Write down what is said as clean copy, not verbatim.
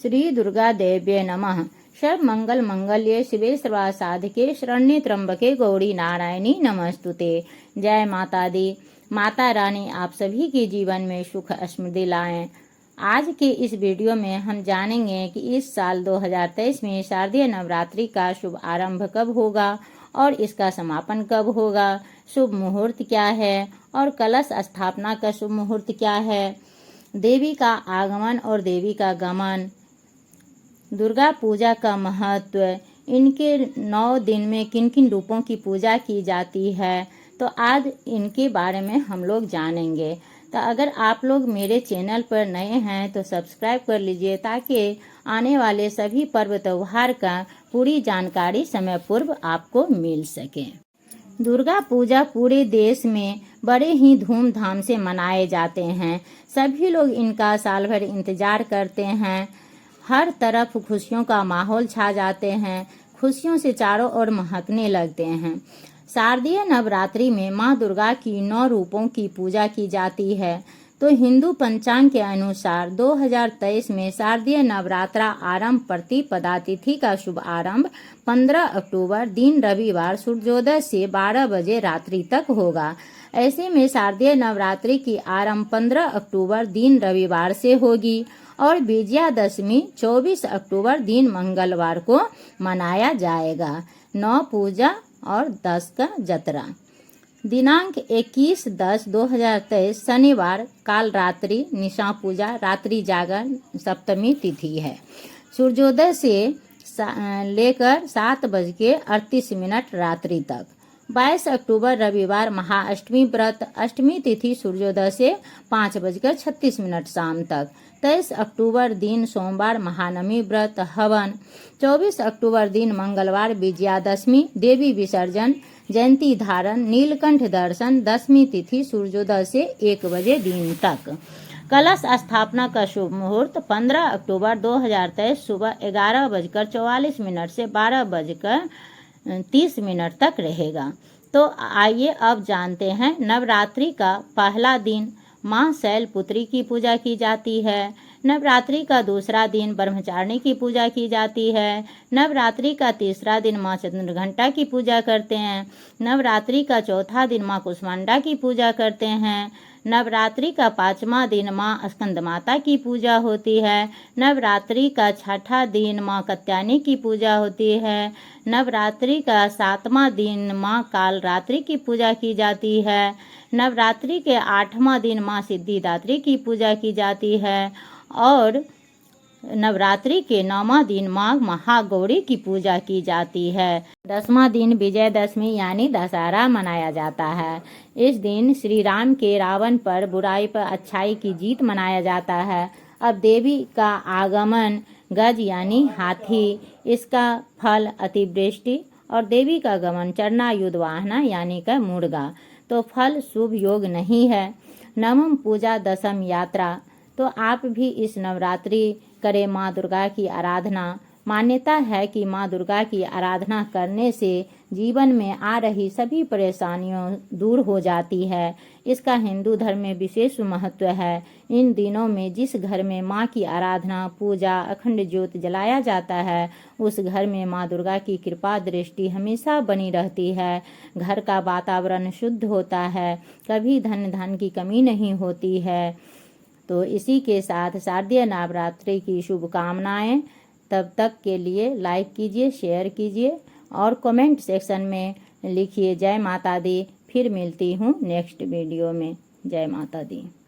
श्री दुर्गा देव्ये नमः। सर्व मंगल मंगल्ये शिवे सर्वा साधिके शरण्ये त्र्यंबके गौरी नारायणी नमस्तुते। जय माता दी। माता रानी आप सभी के जीवन में सुख समृद्धि लाएं। आज के इस वीडियो में हम जानेंगे कि इस साल 2023 में शारदीय नवरात्रि का शुभ आरंभ कब होगा और इसका समापन कब होगा, शुभ मुहूर्त क्या है और कलश स्थापना का शुभ मुहूर्त क्या है, देवी का आगमन और देवी का गमन, दुर्गा पूजा का महत्व, इनके 9 दिन में किन किन रूपों की पूजा की जाती है, तो आज इनके बारे में हम लोग जानेंगे। तो अगर आप लोग मेरे चैनल पर नए हैं तो सब्सक्राइब कर लीजिए ताकि आने वाले सभी पर्व त्योहार का पूरी जानकारी समय पूर्व आपको मिल सके। दुर्गा पूजा पूरे देश में बड़े ही धूमधाम से मनाए जाते हैं। सभी लोग इनका साल भर इंतजार करते हैं। हर तरफ खुशियों का माहौल छा जाते हैं। खुशियों से चारों ओर महकने लगते हैं। शारदीय नवरात्रि में माँ दुर्गा की 9 रूपों की पूजा की जाती है। तो हिंदू पंचांग के अनुसार 2023 में शारदीय नवरात्रा आरंभ प्रतिपदा तिथि का शुभ आरंभ 15 अक्टूबर दिन रविवार सूर्योदय से 12 बजे रात्रि तक होगा। ऐसे में शारदीय नवरात्रि की आरंभ 15 अक्टूबर दिन रविवार से होगी और विजयादशमी 24 अक्टूबर दिन मंगलवार को मनाया जाएगा। 9 पूजा और 10 का जतरा। दिनांक 21/10/2023 शनिवार काल रात्रि निशा पूजा रात्रि जागरण सप्तमी तिथि है। सूर्योदय से लेकर 7:38 रात्रि तक। 22 अक्टूबर रविवार महाअष्टमी व्रत अष्टमी तिथि सूर्योदय से 5:36 शाम तक। 23 अक्टूबर दिन सोमवार महानवमी व्रत हवन। 24 अक्टूबर दिन मंगलवार विजयादशमी देवी विसर्जन जयंती धारण नीलकंठ दर्शन दशमी तिथि सूर्योदय से 1 बजे दिन तक। कलश स्थापना का शुभ मुहूर्त 15 अक्टूबर 2023 सुबह 11:44 से 12:30 तक रहेगा। तो आइए अब जानते हैं नवरात्रि का पहला दिन माँ शैलपुत्री की पूजा की जाती है। नवरात्रि का दूसरा दिन ब्रह्मचारिणी की पूजा की जाती है। नवरात्रि का तीसरा दिन माँ चंद्रघंटा की पूजा करते हैं। नवरात्रि का चौथा दिन माँ कुष्मांडा की पूजा करते हैं। नवरात्रि का 5वां दिन माँ स्कंद माता की पूजा होती है। नवरात्रि का 6ठा दिन माँ कात्यायनी की पूजा होती है। नवरात्रि का 7वां दिन माँ कालरात्रि की पूजा की जाती है। नवरात्रि के 8वां दिन माँ सिद्धिदात्री की पूजा की जाती है और नवरात्रि के 9वां दिन माँ महागौरी की पूजा की जाती है। 10वां दिन विजयदशमी यानी दशहरा मनाया जाता है। इस दिन श्री राम के रावण पर बुराई पर अच्छाई की जीत मनाया जाता है। अब देवी का आगमन गज यानी हाथी, इसका फल अतिवृष्टि और देवी का गमन चरणायुध वाहना यानी का मुर्गा। तो फल शुभ योग नहीं है। नवम पूजा दशम यात्रा। तो आप भी इस नवरात्रि करें माँ दुर्गा की आराधना। मान्यता है कि माँ दुर्गा की आराधना करने से जीवन में आ रही सभी परेशानियों दूर हो जाती है। इसका हिंदू धर्म में विशेष महत्व है। इन दिनों में जिस घर में माँ की आराधना पूजा अखंड ज्योत जलाया जाता है उस घर में माँ दुर्गा की कृपा दृष्टि हमेशा बनी रहती है। घर का वातावरण शुद्ध होता है। कभी धन की कमी नहीं होती है। तो इसी के साथ शारदीय नवरात्रि की शुभकामनाएं। तब तक के लिए लाइक कीजिए, शेयर कीजिए और कमेंट सेक्शन में लिखिए जय माता दी। फिर मिलती हूँ नेक्स्ट वीडियो में। जय माता दी।